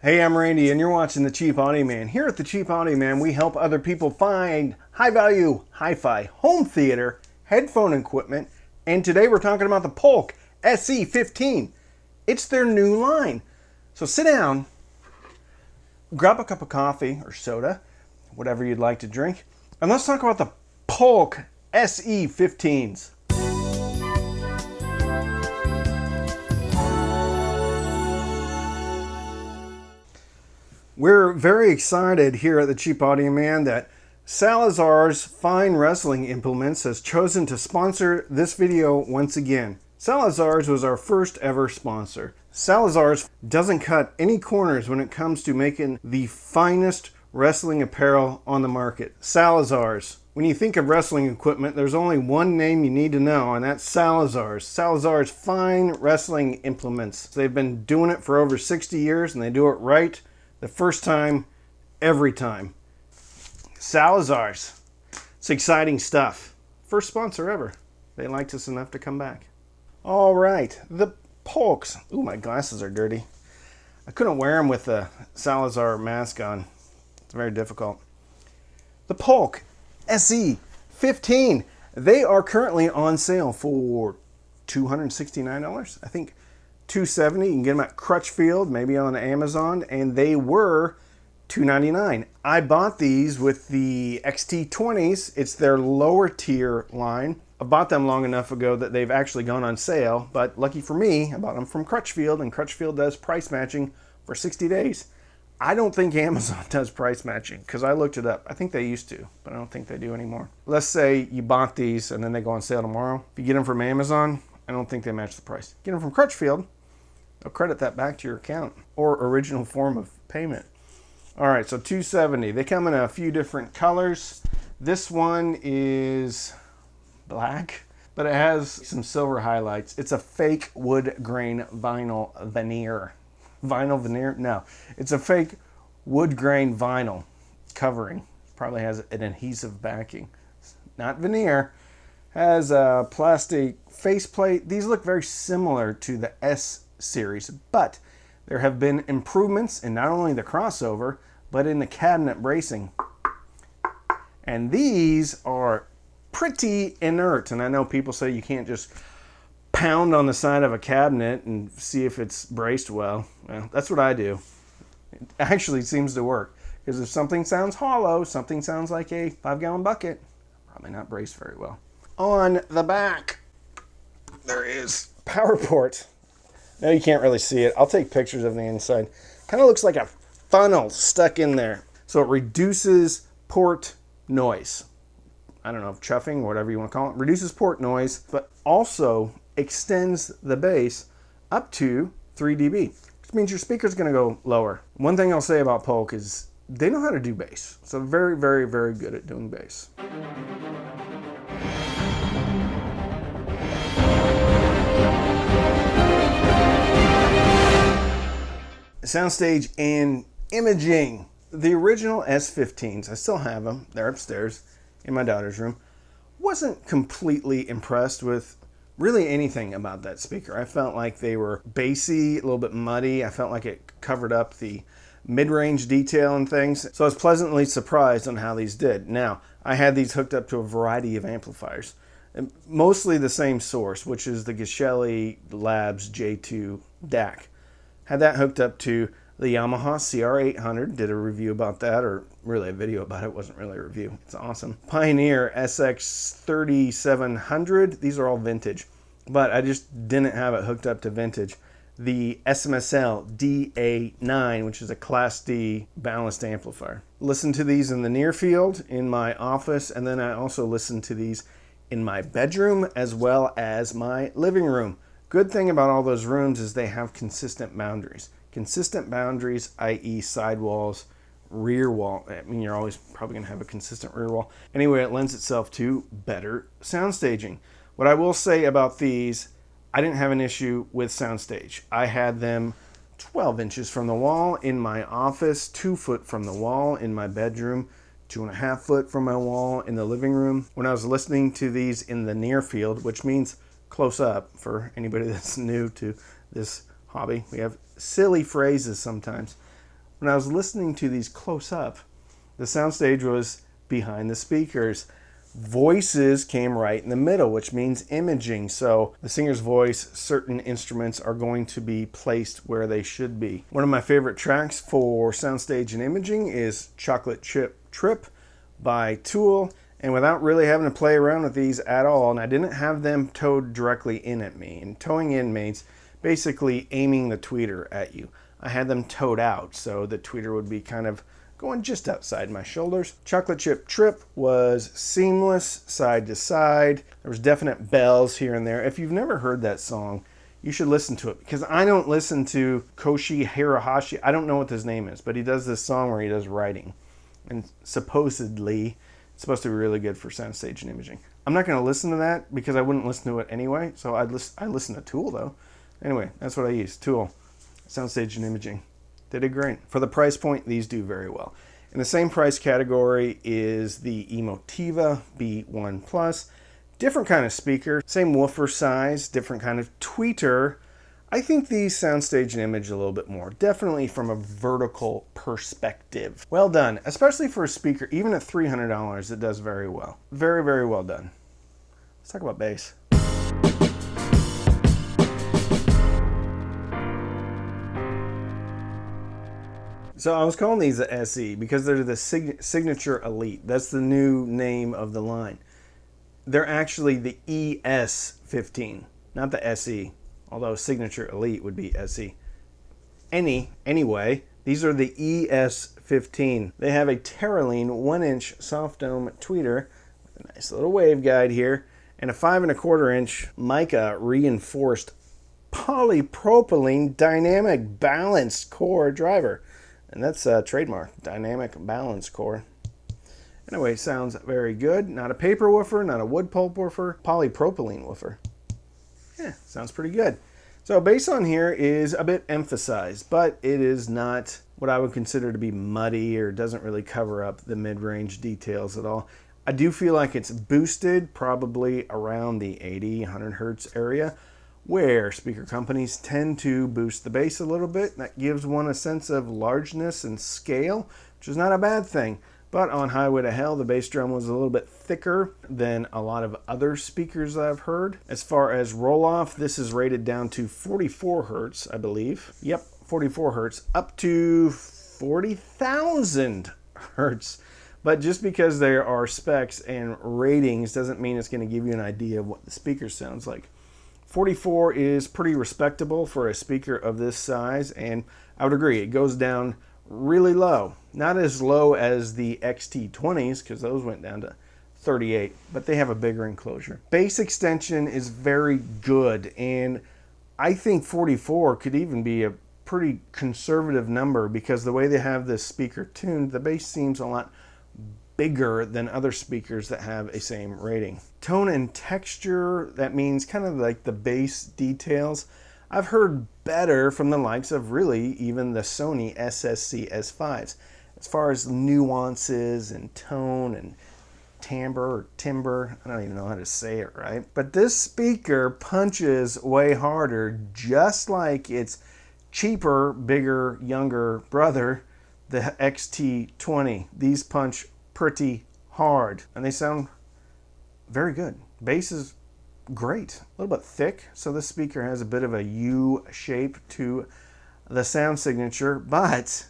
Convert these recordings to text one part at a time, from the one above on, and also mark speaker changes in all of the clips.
Speaker 1: Hey, I'm Randy, and you're watching The Cheap Audio Man. Here at The Cheap Audio Man, we help other people find high-value hi-fi home theater headphone equipment, and today we're talking about the Polk SE15. It's their new line. So sit down, grab a cup of coffee or soda, whatever you'd like to drink, and let's talk about the Polk SE15s. We're very excited here at The Cheap Audio Man that Salazar's Fine Wrestling Implements has chosen to sponsor this video once again. Salazar's was our first ever sponsor. Salazar's doesn't cut any corners when it comes to making the finest wrestling apparel on the market. Salazar's. When you think of wrestling equipment, there's only one name you need to know, and that's Salazar's. Salazar's Fine Wrestling Implements. They've been doing it for over 60 years, and they do it right the first time, every time. Salazar's. It's exciting stuff. First sponsor ever. They liked us enough to come back. All right, the Polks. Ooh, my glasses are dirty. I couldn't wear them with the Salazar mask on. It's very difficult. The Polk SE15. They are currently on sale for $269. I think $270. You can get them at Crutchfield, maybe on Amazon, and they were $299. I bought these with the XT20s. It's their lower tier line. I bought them long enough ago that they've actually gone on sale, but lucky for me, I bought them from Crutchfield, and Crutchfield does price matching for 60 days. I don't think Amazon does price matching because I looked it up. I think they used to, but I don't think they do anymore. Let's say you bought these and then they go on sale tomorrow. If you get them from Amazon, I don't think they match the price. Get them from Crutchfield, they'll credit that back to your account or original form of payment. All right, so $270. They come in a few different colors. This one is black, but it has some silver highlights. It's a fake wood grain vinyl veneer. Vinyl veneer? No, it's a fake wood grain vinyl covering. Probably has an adhesive backing. Not veneer. Has a plastic faceplate. These look very similar to the S series, but there have been improvements in not only the crossover, but in the cabinet bracing. And these are pretty inert. And I know people say you can't just pound on the side of a cabinet and see if it's braced well. Well, that's what I do. It actually seems to work. Because if something sounds hollow, something sounds like a 5-gallon bucket, probably not braced very well. On the back, there is power port. Now you can't really see it. I'll take pictures of the inside. Kind of looks like a funnel stuck in there. So it reduces port noise. I don't know, chuffing, whatever you want to call it. Reduces port noise, but also extends the bass up to 3 dB, which means your speaker's going to go lower. One thing I'll say about Polk is they know how to do bass. So very, very, very good at doing bass. Soundstage and Imaging. The original S15s, I still have them. They're upstairs in my daughter's room. Wasn't completely impressed with really anything about that speaker. I felt like they were bassy, a little bit muddy. I felt like it covered up the mid-range detail and things. So I was pleasantly surprised on how these did. Now, I had these hooked up to a variety of amplifiers. Mostly the same source, which is the Geshelli Labs J2 DAC. Had that hooked up to the Yamaha CR800. Did a review about that, or really a video about it. It wasn't really a review. It's awesome. Pioneer SX3700. These are all vintage, but I just didn't have it hooked up to vintage. The SMSL DA9, which is a Class D balanced amplifier. Listen to these in the near field in my office, and then I also listen to these in my bedroom as well as my living room. Good thing about all those rooms is they have consistent boundaries. Consistent boundaries, i.e. sidewalls, rear wall. I mean, you're always probably going to have a consistent rear wall. Anyway, it lends itself to better sound staging. What I will say about these, I didn't have an issue with soundstage. I had them 12 inches from the wall in my office, 2 foot from the wall in my bedroom, 2.5 foot from my wall in the living room. When I was listening to these in the near field, which means close up for anybody that's new to this hobby, we have silly phrases sometimes. when I was listening to these close up, the soundstage was behind the speakers. Voices came right in the middle, which means imaging. So the singer's voice, certain instruments are going to be placed where they should be. One of my favorite tracks for Soundstage and Imaging is Chocolate Chip Trip by Tool. And without really having to play around with these at all, and I didn't have them towed directly in at me. And towing in means basically aiming the tweeter at you. I had them towed out, so the tweeter would be kind of going just outside my shoulders. Chocolate Chip Trip was seamless, side to side. There was definite bells here and there. If you've never heard that song, you should listen to it, because I don't listen to Koshi Hirahashi. I don't know what his name is, but he does this song where he does writing. And supposedly, it's supposed to be really good for Soundstage and Imaging. I'm not going to listen to that because I wouldn't listen to it anyway, so I listen to Tool, though. Anyway, that's what I use, Tool, Soundstage and Imaging. They did great. For the price point, these do very well. In the same price category is the Emotiva B1 Plus. Different kind of speaker, same woofer size, different kind of tweeter. I think these soundstage and image a little bit more, definitely from a vertical perspective. Well done, especially for a speaker, even at $300, it does very well. Very, very well done. Let's talk about bass. So I was calling these the SE because they're the Signature Elite. That's the new name of the line. They're actually the ES15, not the SE, although Signature Elite would be SE. Anyway, these are the ES15. They have a Terraline 1-inch soft dome tweeter with a nice little wave guide here and a 5 1/4-inch mica reinforced polypropylene dynamic balanced core driver. And that's a trademark, dynamic balance core. Anyway, sounds very good. Not a paper woofer, not a wood pulp woofer, polypropylene woofer. Yeah, sounds pretty good. So bass on here is a bit emphasized, but it is not what I would consider to be muddy or doesn't really cover up the mid-range details at all. I do feel like it's boosted probably around the 80, 100 hertz area, where speaker companies tend to boost the bass a little bit. That gives one a sense of largeness and scale, which is not a bad thing. But on Highway to Hell, the bass drum was a little bit thicker than a lot of other speakers I've heard. As far as roll-off, this is rated down to 44 hertz, I believe. Yep, 44 hertz, up to 40,000 hertz. But just because there are specs and ratings doesn't mean it's going to give you an idea of what the speaker sounds like. 44 is pretty respectable for a speaker of this size, and I would agree, it goes down really low. Not as low as the XT20s, because those went down to 38, but they have a bigger enclosure. Bass extension is very good, and I think 44 could even be a pretty conservative number, because the way they have this speaker tuned, the bass seems a lot bigger than other speakers that have a same rating. Tone and texture, that means kind of like the bass details, I've heard better from the likes of really even the Sony SSC S5s. As far as nuances and tone and timbre, I don't even know how to say it right. But this speaker punches way harder, just like its cheaper, bigger, younger brother, the XT20. These punch pretty hard, and they sound very good. Bass is great, a little bit thick, so this speaker has a bit of a U shape to the sound signature, but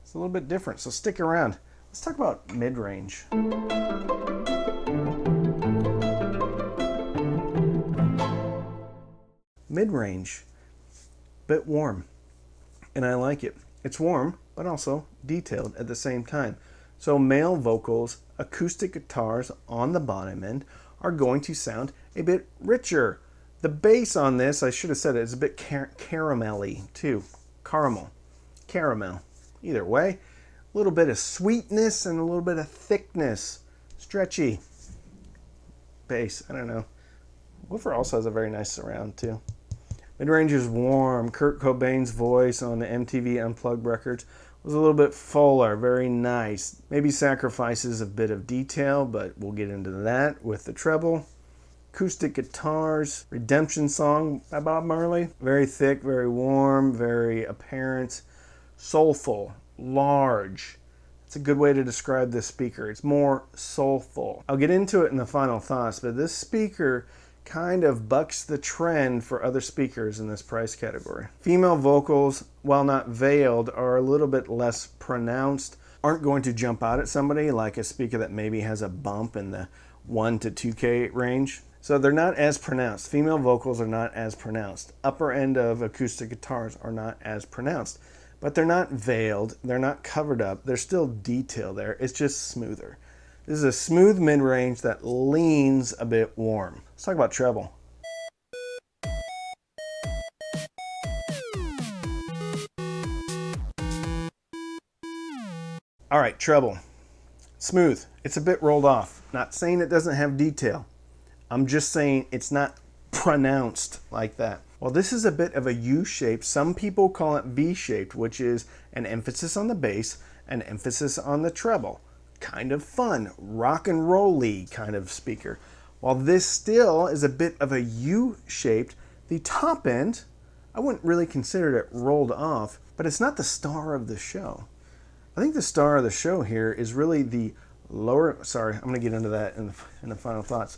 Speaker 1: it's a little bit different, so stick around. Let's talk about mid-range. Mid-range, bit warm, and I like it. It's warm, but also detailed at the same time. So male vocals, acoustic guitars on the bottom end are going to sound a bit richer. The bass on this, I should have said it, is a bit caramelly too. Caramel. Either way, a little bit of sweetness and a little bit of thickness. Stretchy. Bass, I don't know. Woofer also has a very nice surround too. Midrange is warm. Kurt Cobain's voice on the MTV Unplugged records was a little bit fuller, very nice. Maybe sacrifices a bit of detail, but we'll get into that with the treble. Acoustic guitars, Redemption Song by Bob Marley. Very thick, very warm, very apparent. soulful, large. It's a good way to describe this speaker. It's more soulful. I'll get into it in the final thoughts, but this speaker kind of bucks the trend for other speakers in this price category. Female vocals, while not veiled, are a little bit less pronounced, aren't going to jump out at somebody like a speaker that maybe has a bump in the 1 to 2K range. So they're not as pronounced. Female vocals are not as pronounced. Upper end of acoustic guitars are not as pronounced. But they're not veiled, they're not covered up, there's still detail there, it's just smoother. This is a smooth mid-range that leans a bit warm. Let's talk about treble. All right, treble. Smooth. It's a bit rolled off. Not saying it doesn't have detail. I'm just saying it's not pronounced like that. Well, this is a bit of a U-shape. Some people call it V-shaped, which is an emphasis on the bass, an emphasis on the treble. Kind of fun, rock and roll-y kind of speaker. While this still is a bit of a U-shaped, the top end, I wouldn't really consider it rolled off, but it's not the star of the show. I think the star of the show here is really the lower, sorry, I'm gonna get into that in the final thoughts.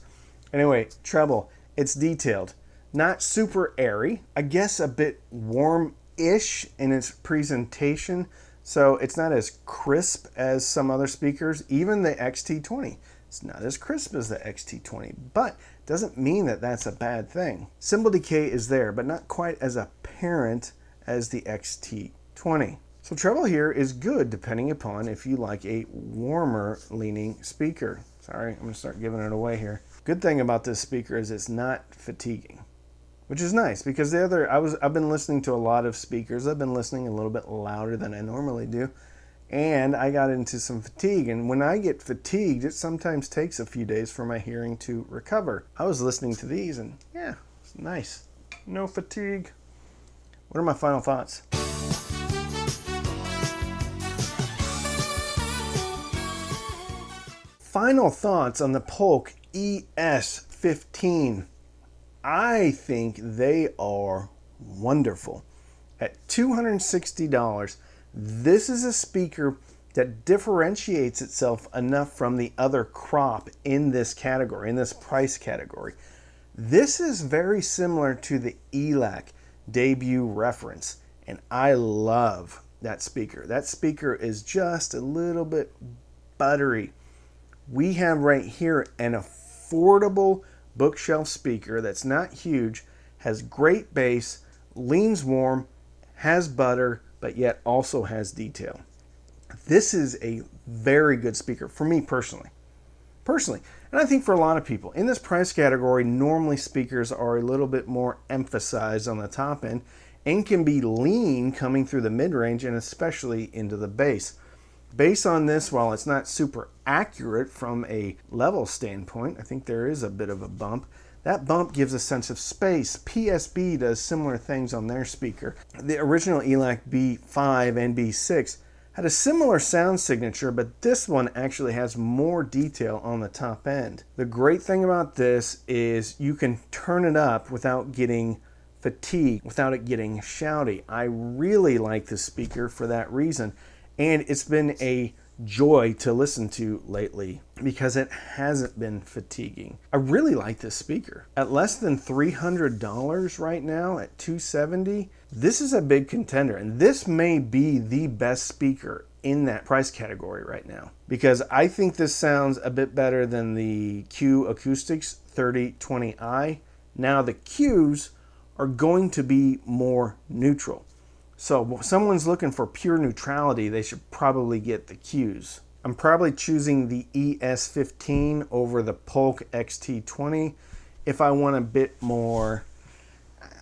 Speaker 1: Anyway, treble, it's detailed. Not super airy, I guess a bit warm-ish in its presentation, so it's not as crisp as some other speakers. Even the XT20, it's not as crisp as the XT20, but doesn't mean that that's a bad thing. Cymbal decay is there, but not quite as apparent as the XT20. So treble here is good depending upon if you like a warmer leaning speaker. Sorry, I'm gonna start giving it away here. Good thing about this speaker is it's not fatiguing, which is nice because I've been listening to a lot of speakers. I've been listening a little bit louder than I normally do, and I got into some fatigue. And when I get fatigued, it sometimes takes a few days for my hearing to recover. I was listening to these, and yeah, it's nice. No fatigue. What are my final thoughts? Final thoughts on the Polk ES15. I think they are wonderful. At $260, this is a speaker that differentiates itself enough from the other crop in this category, in this price category. This is very similar to the ELAC debut reference, and I love that speaker. That speaker is just a little bit buttery. We have right here an affordable bookshelf speaker that's not huge, has great bass, leans warm, has butter, but yet also has detail. This is a very good speaker for me personally. And I think for a lot of people. In this price category, normally speakers are a little bit more emphasized on the top end and can be lean coming through the mid-range and especially into the bass. Bass on this, while it's not super accurate from a level standpoint, I think there is a bit of a bump. That bump gives a sense of space. PSB does similar things on their speaker. The original ELAC B5 and B6 had a similar sound signature, but this one actually has more detail on the top end. The great thing about this is you can turn it up without getting fatigued, without it getting shouty. I really like this speaker for that reason. And it's been a joy to listen to lately because it hasn't been fatiguing. I really like this speaker. At less than $300 right now, at $270, this is a big contender. And this may be the best speaker in that price category right now because I think this sounds a bit better than the Q Acoustics 3020i. Now the Qs are going to be more neutral. So if someone's looking for pure neutrality, they should probably get the Qs. I'm probably choosing the ES15 over the Polk XT20 if I want a bit more,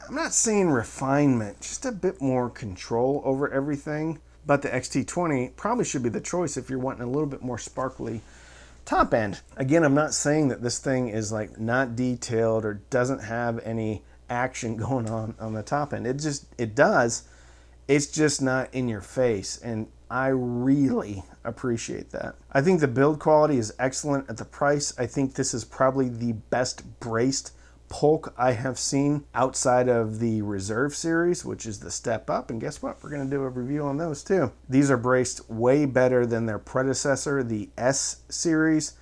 Speaker 1: I'm not saying refinement, just a bit more control over everything. But the XT20 probably should be the choice if you're wanting a little bit more sparkly top end. Again, I'm not saying that this thing is like not detailed or doesn't have any action going on the top end. It does. It's just not in your face, and I really appreciate that. I think the build quality is excellent at the price. I think this is probably the best braced Polk I have seen outside of the Reserve series, which is the step up. And guess what? We're going to do a review on those too. These are braced way better than their predecessor, the S series,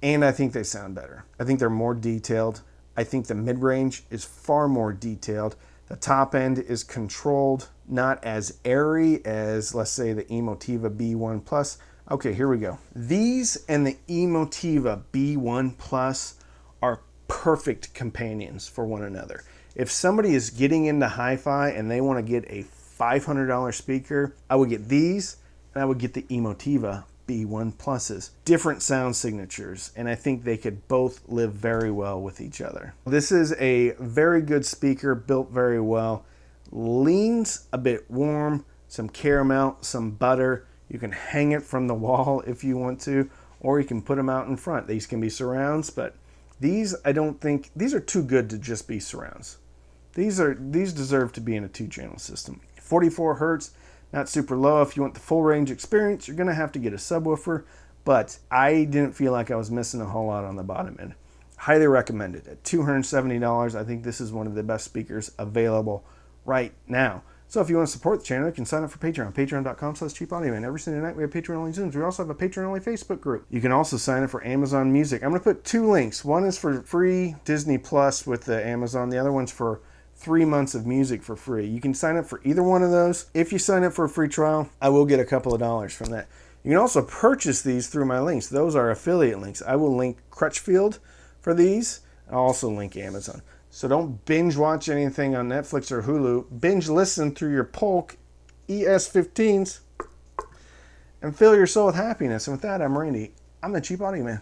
Speaker 1: and I think they sound better. I think they're more detailed. I think the mid-range is far more detailed. The top end is controlled, not as airy as, let's say, the Emotiva B1 Plus. Okay, here we go. These and the Emotiva B1 Plus are perfect companions for one another. If somebody is getting into hi-fi and they want to get a $500 speaker, I would get these and I would get the Emotiva B1 Pluses. Different sound signatures, and I think they could both live very well with each other. This is a very good speaker, built very well. Leans a bit warm, some caramel, some butter. You can hang it from the wall if you want to, or you can put them out in front. These can be surrounds, but these, I don't think, these are too good to just be surrounds. These deserve to be in a 2-channel system. 44 hertz, not super low. If you want the full range experience, you're gonna have to get a subwoofer, but I didn't feel like I was missing a whole lot on the bottom end. Highly recommended. At $270, I think this is one of the best speakers available right now. So if you want to support the channel, you can sign up for Patreon. Patreon.com/cheapaudioman. Every Sunday night we have Patreon-only Zooms. We also have a Patreon-only Facebook group. You can also sign up for Amazon Music. I'm going to put 2 links. One is for free Disney Plus with the Amazon. The other one's for 3 months of music for free. You can sign up for either one of those. If you sign up for a free trial, I will get a couple of dollars from that. You can also purchase these through my links. Those are affiliate links. I will link Crutchfield for these. I'll also link Amazon. So don't binge watch anything on Netflix or Hulu. Binge listen through your Polk ES15s and fill your soul with happiness. And with that, I'm Randy. I'm the Cheap Audio Man.